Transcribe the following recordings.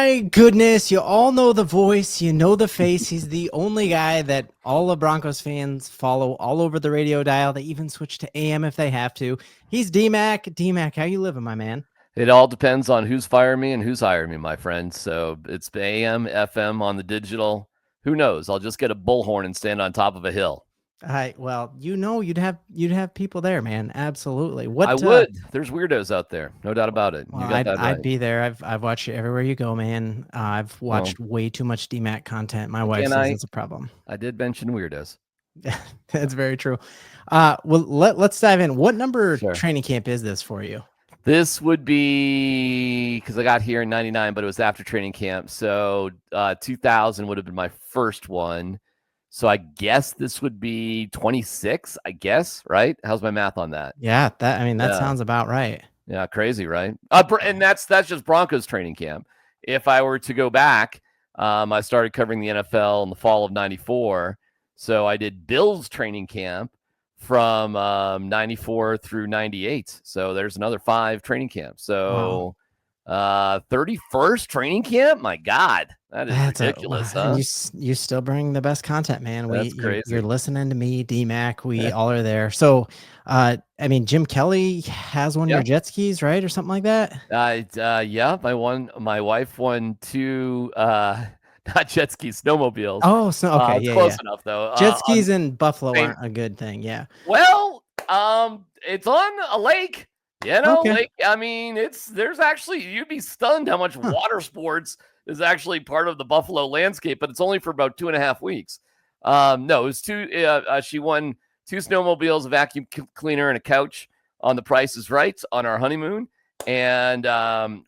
my goodness, you all know the voice, you know the face. He's the only guy that all of Broncos fans follow all over the radio dial. They even switch to AM if they have to. He's Dmac. Dmac, how you living, my man? It all depends on who's firing me and who's hiring me, my friend. So it's AM, FM on the digital. Who knows? I'll just get a bullhorn and stand on top of a hill. Well, you'd have people there, man. Absolutely. I would. There's weirdos out there, no doubt about it. Well, You got that right. I'd be there. I've watched you everywhere you go, man. I've watched way too much Dmac content. My wife says it's a problem. I did mention weirdos. That's very true. Well, let's dive in. What number training camp is this for you? This would be, because I got here in 99, but it was after training camp. So 2000 would have been my first one. So I guess this would be 26, I guess, right? How's my math on that? Yeah, that sounds about right. Yeah, crazy, right? And that's just Broncos training camp. If I were to go back, I started covering the NFL in the fall of 94. So I did Bills training camp from 94 through 98. So there's another 5 training camps. So 31st training camp? My God, that's ridiculous, huh? You still bring the best content, man. That's crazy. You're listening to me, Dmac. We all are there. So, Jim Kelly has one of your jet skis, right? Or something like that? Yeah, my wife won 2 not jet skis, snowmobiles. Oh, okay, it's close enough though. Jet skis in Buffalo aren't a good thing. Yeah. Well, it's on a lake. Like, I mean, there's actually, you'd be stunned how much water sports is actually part of the Buffalo landscape, but it's only for about 2.5 weeks. No, it was 2. She won 2 snowmobiles, a vacuum cleaner, and a couch on The Price is Right on our honeymoon. And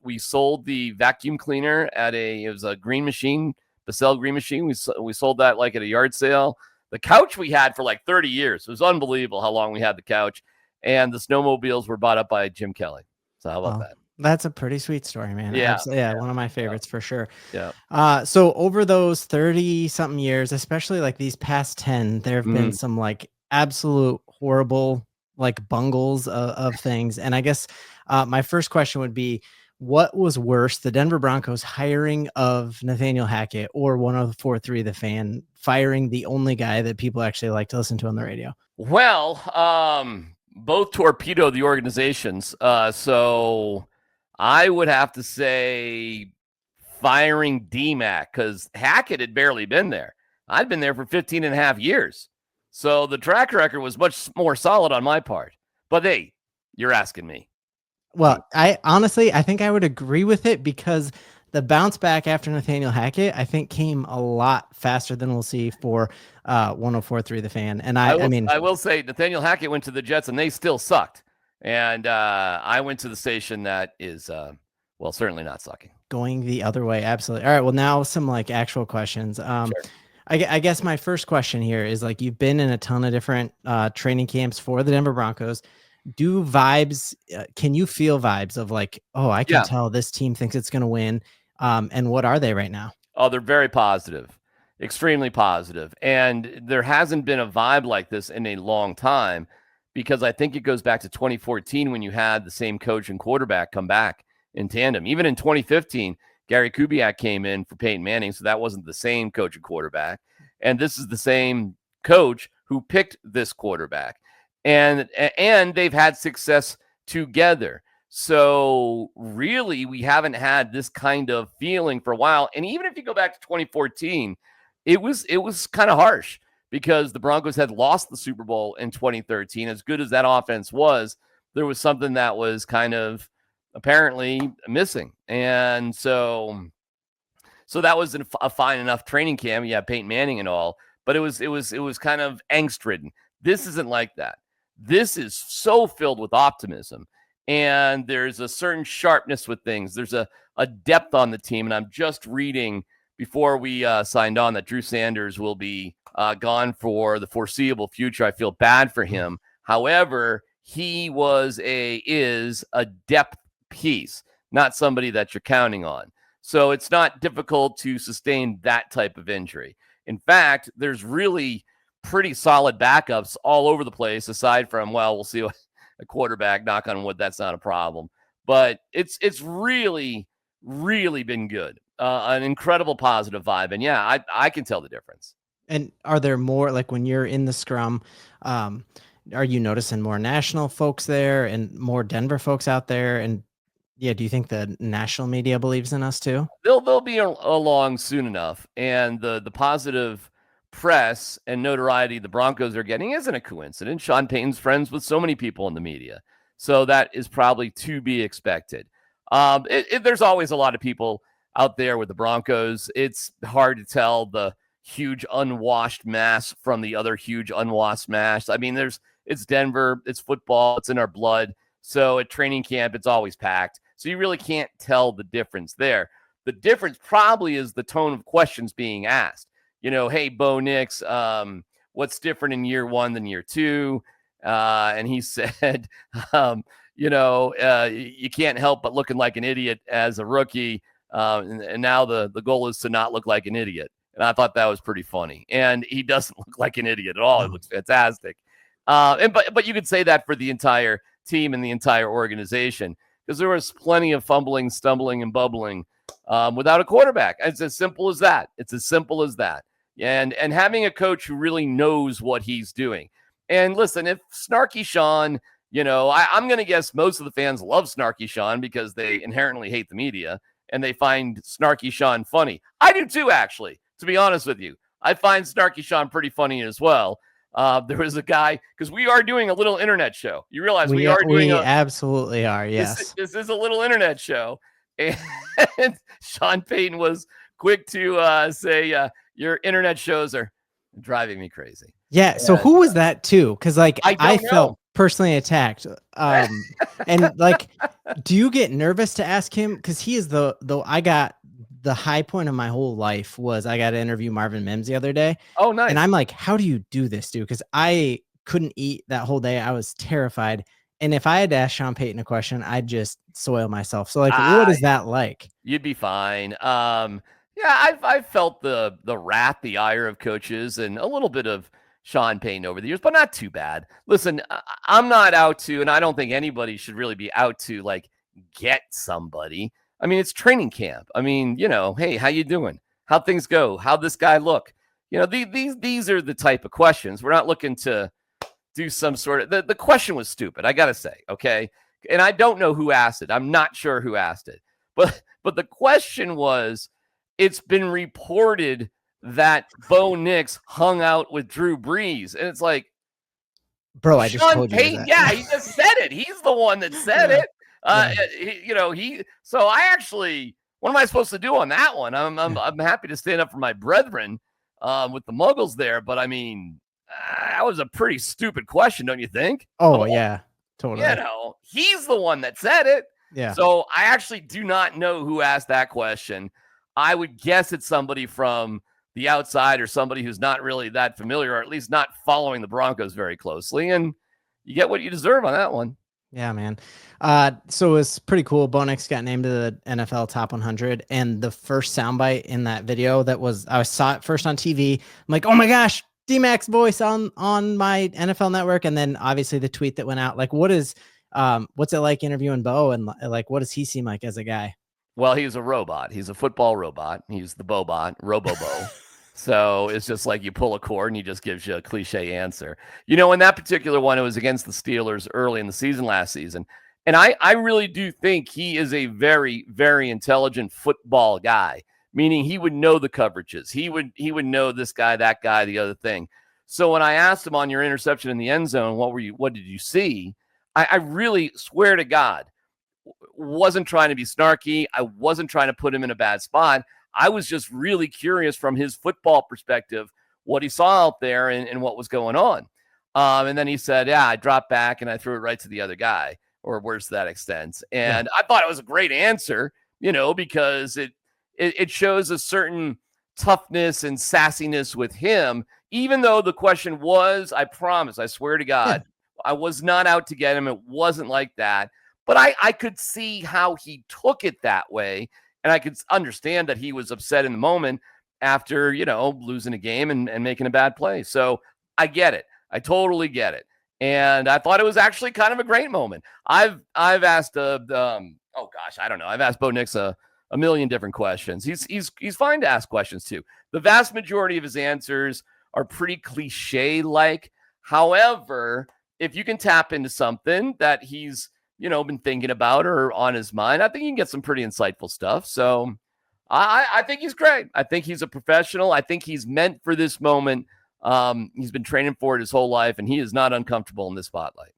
we sold the vacuum cleaner it was a green machine, Basel green machine. We sold that like at a yard sale. The couch we had for like 30 years. It was unbelievable how long we had the couch. And the snowmobiles were bought up by Jim Kelly. So how about that? That's a pretty sweet story, man. Yeah. One of my favorites for sure. Yeah. So over those 30 something years, especially like these past 10, there have been some like absolute horrible like bungles of things. And I guess my first question would be, what was worse, the Denver Broncos hiring of Nathaniel Hackett or 104.3 The Fan firing the only guy that people actually like to listen to on the radio? Well, both torpedo the organizations. So I would have to say firing Dmac, because Hackett had barely been there. I'd been there for 15 and a half years. So the track record was much more solid on my part. But hey, you're asking me. Well, I think I would agree with it, because the bounce back after Nathaniel Hackett, I think, came a lot faster than we'll see for 104.3 The Fan. And I will say Nathaniel Hackett went to the Jets and they still sucked. And I went to the station that is, certainly not sucking. Going the other way. Absolutely. All right. Well, now some like actual questions. Sure. I guess my first question here is, like, you've been in a ton of different training camps for the Denver Broncos. Do vibes, can you feel vibes of like, oh, I can tell this team thinks it's going to win? And what are they right now? Oh, they're very positive, extremely positive. And there hasn't been a vibe like this in a long time, because I think it goes back to 2014 when you had the same coach and quarterback come back in tandem. Even in 2015, Gary Kubiak came in for Peyton Manning, so that wasn't the same coach and quarterback. And this is the same coach who picked this quarterback. And they've had success together. So really, we haven't had this kind of feeling for a while. And even if you go back to 2014, it was kind of harsh, because the Broncos had lost the Super Bowl in 2013. As good as that offense was, there was something that was kind of apparently missing. And so that was a fine enough training camp. Yeah, Peyton Manning and all, but it was kind of angst-ridden. This isn't like that. This is so filled with optimism, and there's a certain sharpness with things. There's a depth on the team, and I'm just reading before we signed on that Drew Sanders will be gone for the foreseeable future. I feel bad for him. However, he is a depth piece, not somebody that you're counting on. So it's not difficult to sustain that type of injury. In fact, there's really pretty solid backups all over the place, aside from, we'll see a quarterback, knock on wood, that's not a problem. But it's really, really been good. An incredible positive vibe. And yeah, I can tell the difference. And are there more, like when you're in the scrum, are you noticing more national folks there and more Denver folks out there? And yeah, do you think the national media believes in us too? They'll be along soon enough, and the positive press and notoriety the Broncos are getting isn't a coincidence. Sean Payton's friends with so many people in the media, so that is probably to be expected. There's always a lot of people out there with the Broncos. It's hard to tell the huge unwashed mass from the other huge unwashed mass. I mean, it's Denver, it's football, it's in our blood. So at training camp, it's always packed. So you really can't tell the difference there. The difference probably is the tone of questions being asked. Hey, Bo Nix, what's different in year one than year two? And he said, you can't help but looking like an idiot as a rookie. And now the goal is to not look like an idiot. And I thought that was pretty funny. And he doesn't look like an idiot at all. It looks fantastic. But you could say that for the entire team and the entire organization, because there was plenty of fumbling, stumbling, and bubbling without a quarterback. It's as simple as that. It's as simple as that. And having a coach who really knows what he's doing. And listen, if Snarky Sean, I'm going to guess most of the fans love Snarky Sean because they inherently hate the media and they find Snarky Sean funny. I do too, actually, to be honest with you. I find Snarky Sean pretty funny as well. There was a guy, because we are doing a little internet show. You realize we absolutely are. Yes. This is a little internet show. And Sean Payton was quick to say, your internet shows are driving me crazy. Yeah. So who was that too? Because I felt personally attacked. And do you get nervous to ask him? Because he is I got the high point of my whole life was I got to interview Marvin Mims the other day. Oh, nice. And I'm like, how do you do this, dude? Because I couldn't eat that whole day. I was terrified. And if I had to ask Sean Payton a question, I'd just soil myself. So what is that like? You'd be fine. Yeah, I've felt the wrath, the ire of coaches and a little bit of Sean Payton over the years, but not too bad. Listen, I'm not out to, and I don't think anybody should really be out to get somebody. I mean, it's training camp. I mean, hey, how you doing? How'd things go? How'd this guy look? These are the type of questions. We're not looking to do some sort of, the question was stupid, I got to say, okay? And I don't know who asked it. I'm not sure who asked it. But the question was, it's been reported that Bo Nix hung out with Drew Brees. And it's like, bro, I just told you that. Yeah, he just said it. He's the one that said it. So I actually, what am I supposed to do on that one? I'm happy to stand up for my brethren with the Muggles there, but I mean, that was a pretty stupid question, don't you think? Oh yeah, totally. He's the one that said it. Yeah. So I actually do not know who asked that question. I would guess it's somebody from the outside or somebody who's not really that familiar, or at least not following the Broncos very closely. And you get what you deserve on that one. Yeah, man. So it was pretty cool. Bo Nix got named to the NFL Top 100, and the first soundbite in that video I saw it first on TV. I'm like, oh my gosh, Dmac's voice on my NFL Network, and then obviously the tweet that went out. What's it like interviewing Bo, and what does he seem like as a guy? Well, he's a robot. He's a football robot. He's the Bobot, Robo-Bo. So it's just like you pull a cord and he just gives you a cliche answer. In that particular one, it was against the Steelers early in the season last season. And I really do think he is a very, very intelligent football guy, meaning he would know the coverages. He would know this guy, that guy, the other thing. So when I asked him on your interception in the end zone, what did you see? I really swear to God, wasn't trying to be snarky. I wasn't trying to put him in a bad spot. I was just really curious from his football perspective, what he saw out there and what was going on. And then he said, yeah, I dropped back and I threw it right to the other guy, or worse to that extent. And I thought it was a great answer, because it shows a certain toughness and sassiness with him, even though the question was, I promise, I swear to God, I was not out to get him. It wasn't like that. But I could see how he took it that way. And I could understand that he was upset in the moment after, losing a game and making a bad play. So I get it. I totally get it. And I thought it was actually kind of a great moment. I've asked, I don't know. I've asked Bo Nix a a million different questions. He's fine to ask questions too. The vast majority of his answers are pretty cliche-like. However, if you can tap into something that he's, been thinking about or on his mind, I think you can get some pretty insightful stuff. So I think he's great. I think he's a professional. I think he's meant for this moment. He's been training for it his whole life, and he is not uncomfortable in this spotlight.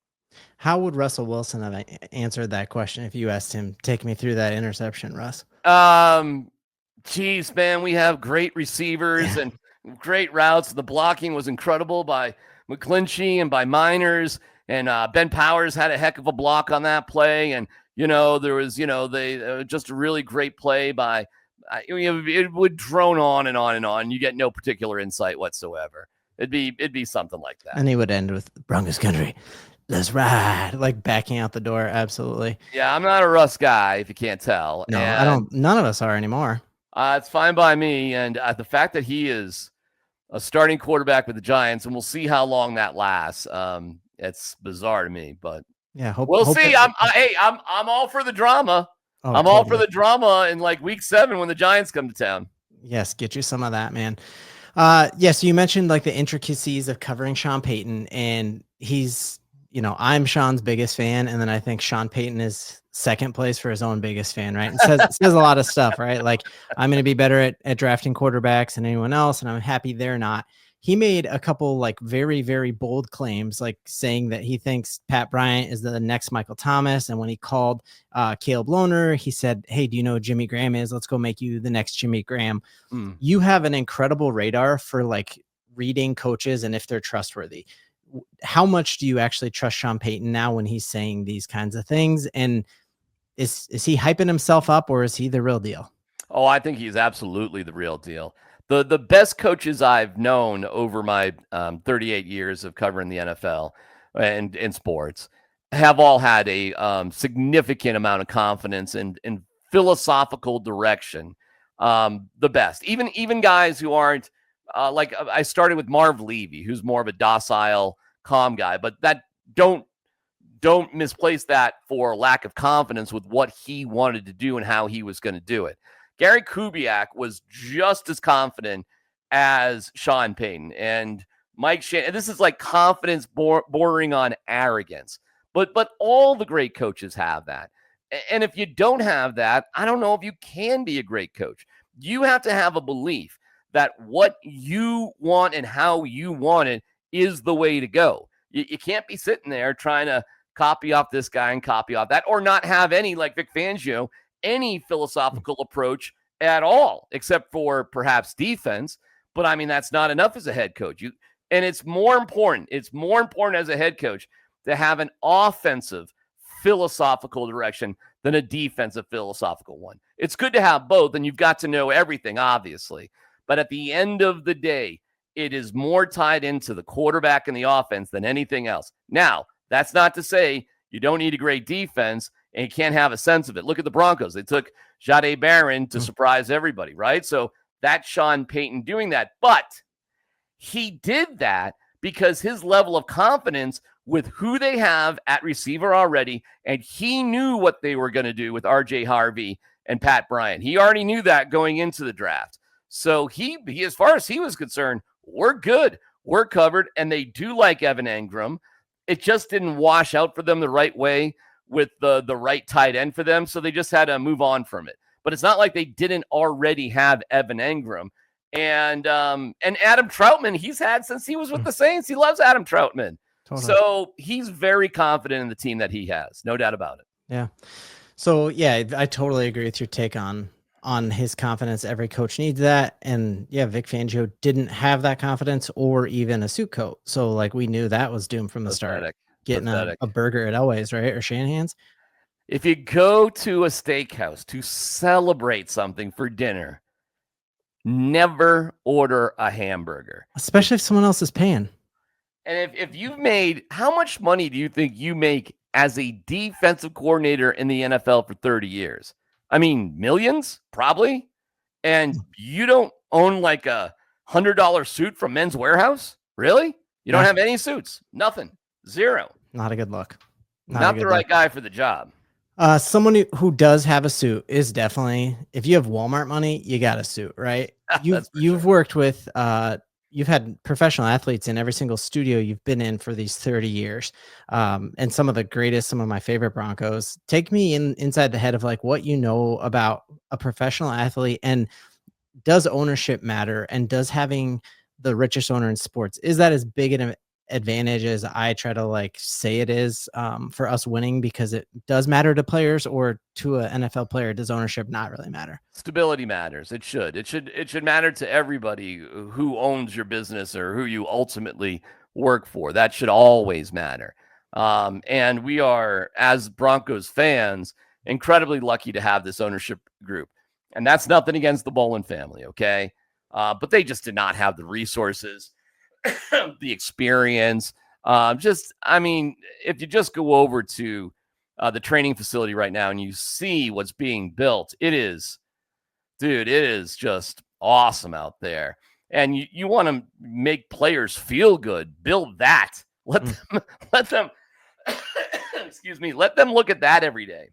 How would Russell Wilson have answered that question if you asked him, take me through that interception, Russ? Geez, man, we have great receivers and great routes. The blocking was incredible by McClinchy and by Miners, and Ben Powers had a heck of a block on that play. And, there was, just a really great play by, it would drone on and on and on. You get no particular insight whatsoever. It'd be something like that. And he would end with Broncos country. Let's ride, like backing out the door. Absolutely. Yeah, I'm not a Russ guy, if you can't tell. No, I don't. None of us are anymore. It's fine by me. And the fact that he is a starting quarterback with the Giants, and we'll see how long that lasts. It's bizarre to me, but yeah, we'll see. I'm all for the drama. Oh, I'm all for the drama in like week 7 when the Giants come to town. Yes, get you some of that, man. So you mentioned like the intricacies of covering Sean Payton, and he's, I'm Sean's biggest fan, and then I think Sean Payton is second place for his own biggest fan, right? And says a lot of stuff, right? Like, I'm going to be better at drafting quarterbacks than anyone else, and I'm happy they're not. He made a couple like very, very bold claims, like saying that he thinks Pat Bryant is the next Michael Thomas. And when he called Caleb Lohner, he said, hey, do you know who Jimmy Graham is? Let's go make you the next Jimmy Graham. You have an incredible radar for like reading coaches and if they're trustworthy. How much do you actually trust Sean Payton now when he's saying these kinds of things? And is he hyping himself up, or is he the real deal? Oh, I think he's absolutely the real deal. The best coaches I've known over my 38 years of covering the NFL and sports have all had a significant amount of confidence in philosophical direction. The best, even guys who aren't like I started with Marv Levy, who's more of a docile, calm guy, but that don't misplace that for lack of confidence with what he wanted to do and how he was going to do it. Gary Kubiak was just as confident as Sean Payton, and Mike Shanahan. This is like confidence bordering on arrogance. But all the great coaches have that. And if you don't have that, I don't know if you can be a great coach. You have to have a belief that what you want and how you want it is the way to go. You can't be sitting there trying to copy off this guy and copy off that, or not have any, like Vic Fangio, any philosophical approach at all, except for perhaps defense. But I mean, that's not enough as a head coach. And it's more important. It's more important as a head coach to have an offensive philosophical direction than a defensive philosophical one. It's good to have both, and you've got to know everything, obviously. But at the end of the day, it is more tied into the quarterback and the offense than anything else. Now, that's not to say you don't need a great defense and you can't have a sense of it. Look at the Broncos. They took Jahdae Barron to surprise everybody, right? So that's Sean Payton doing that. But he did that because his level of confidence with who they have at receiver already, and he knew what they were going to do with RJ Harvey and Pat Bryant. He already knew that going into the draft. So he as far as he was concerned, we're good. We're covered, and they do like Evan Engram. It just didn't wash out for them the right way with the right tight end for them, so they just had to move on from it. But it's not like they didn't already have Evan Engram. And Adam Troutman, he's had since he was with the Saints. He loves Adam Troutman. Totally. So he's very confident in the team that he has. No doubt about it. Yeah. So, yeah, I totally agree with your take on his confidence. Every coach needs that. And, yeah, Vic Fangio didn't have that confidence or even a suit coat. So, like, we knew that was doomed from the start. Getting a burger at Elway's, right? Or Shanahan's. If you go to a steakhouse to celebrate something for dinner, never order a hamburger. Especially if someone else is paying. And if you've made, how much money do you think you make as a defensive coordinator in the NFL for 30 years? I mean, millions, probably. And you don't own like a $100 suit from Men's Warehouse? Really? You don't have any suits? Nothing. Zero. Not a good look. Not the right guy for the job. Someone who does have a suit is definitely, if you have Walmart money, you got a suit, right? That's for You've sure. worked with you've had professional athletes in every single studio you've been in for these 30 years. And some of the greatest, some of my favorite Broncos. Take me inside the head of like what you know about a professional athlete, and does ownership matter, and does having the richest owner in sports, is that as big an advantage as I try to like say it is, for us winning, because it does matter to players, or to an NFL player, does ownership not really matter? Stability matters. It should. It should matter to everybody who owns your business or who you ultimately work for. That should always matter. And we are, as Broncos fans, incredibly lucky to have this ownership group. And that's nothing against the Bolin family, okay? But they just did not have the resources, the experience. I mean, if you just go over to the training facility right now and you see what's being built, dude, it is just awesome out there. And you want to make players feel good, build that. Let them excuse me, let them look at that every day.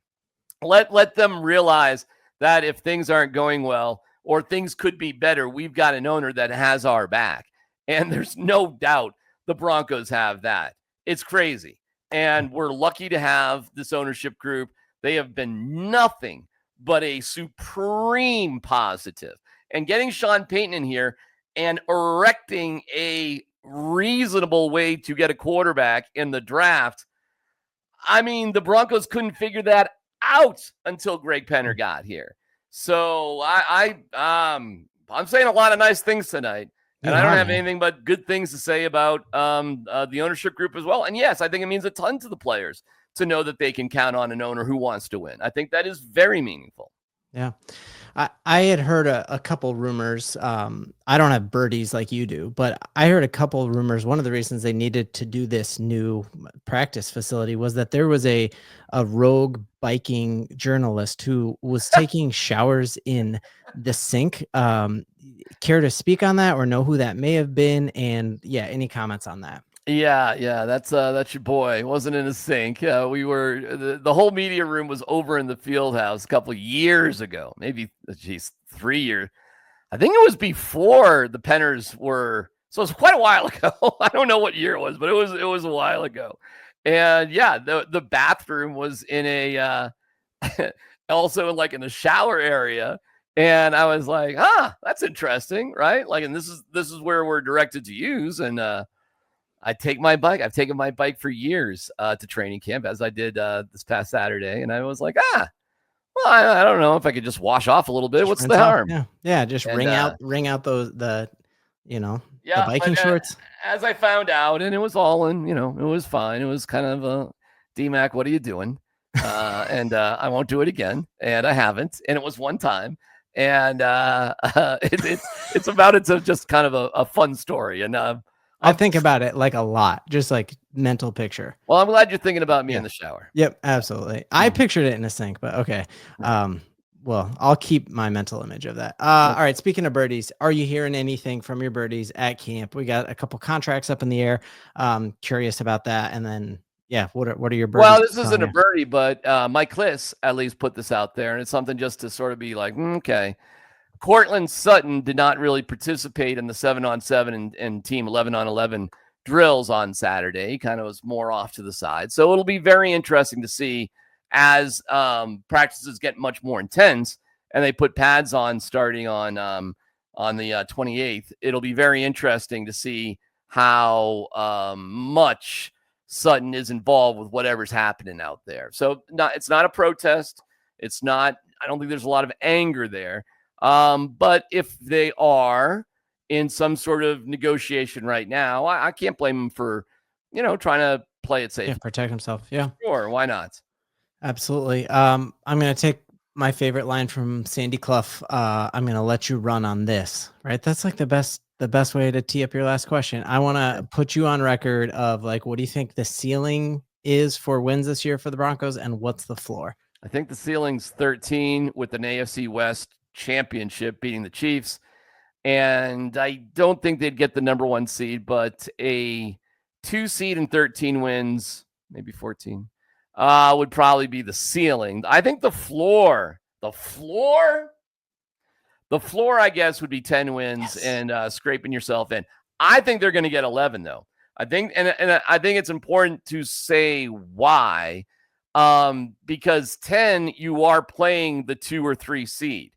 Let them realize that if things aren't going well or things could be better, we've got an owner that has our back. And there's no doubt the Broncos have that. It's crazy. And we're lucky to have this ownership group. They have been nothing but a supreme positive. And getting Sean Payton in here and erecting a reasonable way to get a quarterback in the draft. I mean, the Broncos couldn't figure that out until Greg Penner got here. So I'm saying a lot of nice things tonight. And I don't have anything but good things to say about the ownership group as well. And yes, I think it means a ton to the players to know that they can count on an owner who wants to win. I think that is very meaningful. Yeah. I had heard a couple rumors. I don't have birdies like you do, but I heard a couple rumors. One of the reasons they needed to do this new practice facility was that there was a rogue biking journalist who was taking showers in the sink. Care to speak on that, or know who that may have been? And yeah, any comments on that? Yeah, that's your boy. It wasn't in a sink. We were the whole media room was over in the field house a couple of years ago, maybe 3 years. I think it was before the Penners were, so it's quite a while ago. I don't know what year it was, but it was a while ago. And yeah, the bathroom was in a also like in the shower area. And I was like, that's interesting, right? Like, and this is where we're directed to use. And I've taken my bike for years to training camp, as I did this past Saturday. And I was like, well, I don't know if I could just wash off a little bit. What's the harm? Yeah. Just wring out the biking shorts. As I found out, and it was all in, it was fine. It was kind of a Dmac, what are you doing? And I won't do it again. And I haven't. And it was one time. And it's about, it's just kind of a fun story. And I think about it like a lot, just like mental picture. Well, I'm glad you're thinking about me in the shower. Yep, absolutely. I pictured it in a sink, but okay. Well, I'll keep my mental image of that. All right. Speaking of birdies, are you hearing anything from your birdies at camp? We got a couple contracts up in the air. Curious about that. And then, yeah, what are your birdies? Well, this isn't a birdie, but Mike Kliss at least put this out there, and it's something just to sort of be like, okay. Courtland Sutton did not really participate in the 7-on-7 and team 11-on-11 drills on Saturday. He kind of was more off to the side. So it'll be very interesting to see as practices get much more intense and they put pads on starting on the 28th. It'll be very interesting to see how much Sutton is involved with whatever's happening out there. So it's not a protest. It's not, I don't think there's a lot of anger there. But if they are in some sort of negotiation right now, I can't blame them for, trying to play it safe. Yeah, protect himself. Yeah. Sure. Why not? Absolutely. I'm going to take my favorite line from Sandy Clough. I'm going to let you run on this, right? That's like the best way to tee up your last question. I want to put you on record of like, what do you think the ceiling is for wins this year for the Broncos, and what's the floor? I think the ceiling's 13 with an AFC West championship beating the Chiefs. And I don't think they'd get the number 1 seed, but a 2 seed and 13 wins, maybe 14. would probably be the ceiling. I think the floor, I guess, would be 10 wins and scraping yourself in. I think they're going to get 11, though. I think, and I think it's important to say why, because 10, you are playing the 2 or 3 seed.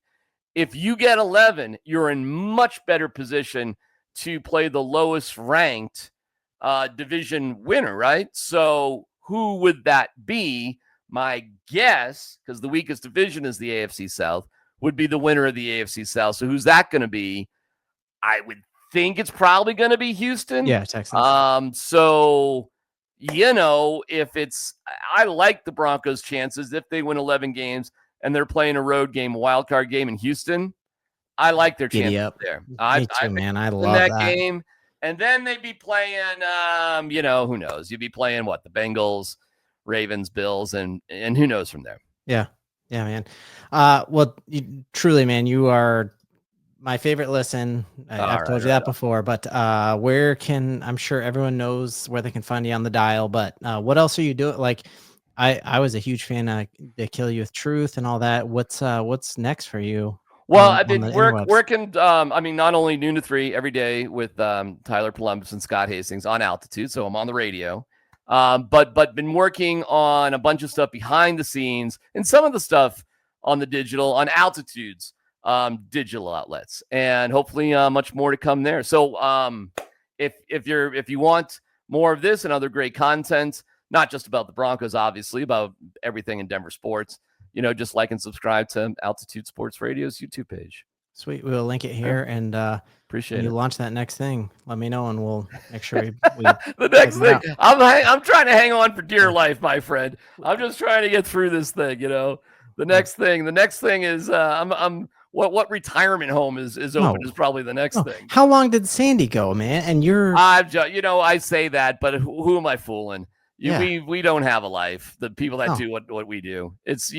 If you get 11, you're in much better position to play the lowest ranked division winner, right? So who would that be? My guess, because the weakest division is the AFC South, would be the winner of the AFC South. So who's that going to be? I would think it's probably going to be Houston. Yeah, Texans. So, if it's, I like the Broncos' chances if they win 11 games and they're playing a road game, a wild card game in Houston. I like their chances there. Me too, man. I love that game. And then they'd be playing, who knows? You'd be playing what? The Bengals, Ravens, Bills, and who knows from there. Yeah, man. Well, truly, man, you are my favorite listen. I've told you that before, but I'm sure everyone knows where they can find you on the dial, but what else are you doing? Like, I was a huge fan of They Kill You With Truth and all that. What's next for you? Well, I've been working, not only noon to 3 every day with Tyler Columbus and Scott Hastings on Altitude, so I'm on the radio, but been working on a bunch of stuff behind the scenes and some of the stuff on the digital, on Altitude's digital outlets, and hopefully much more to come there. So if you want more of this and other great content, not just about the Broncos, obviously, about everything in Denver sports, just like and subscribe to Altitude Sports Radio's YouTube page. Sweet. We'll link it here, and appreciate it. You launch that next thing, let me know, and we'll make sure we the next thing. I'm trying to hang on for dear life, my friend. I'm just trying to get through this thing. The next thing is what retirement home is open is probably the next thing. How long did Sandy go, man? And I say that, but who am I fooling? We don't have a life. The people that do what we do, it's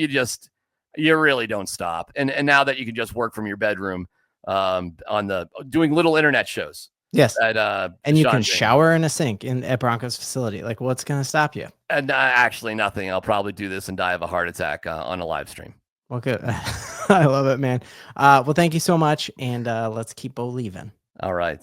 you really don't stop. And now that you can just work from your bedroom, doing little internet shows. Yes. And you can shower in a sink at Broncos facility. Like, what's going to stop you? And actually nothing. I'll probably do this and die of a heart attack on a live stream. Well, good. I love it, man. Well, thank you so much. And let's keep Bo-LIEVE. All right.